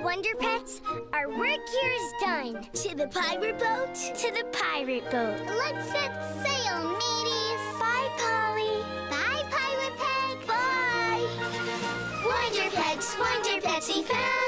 Wonder Pets, our work here is done. To the pirate boat? To the pirate boat. Let's set sail, mateys. Bye, Polly. Bye, Pirate Pet. Bye. Wonder Pets, we found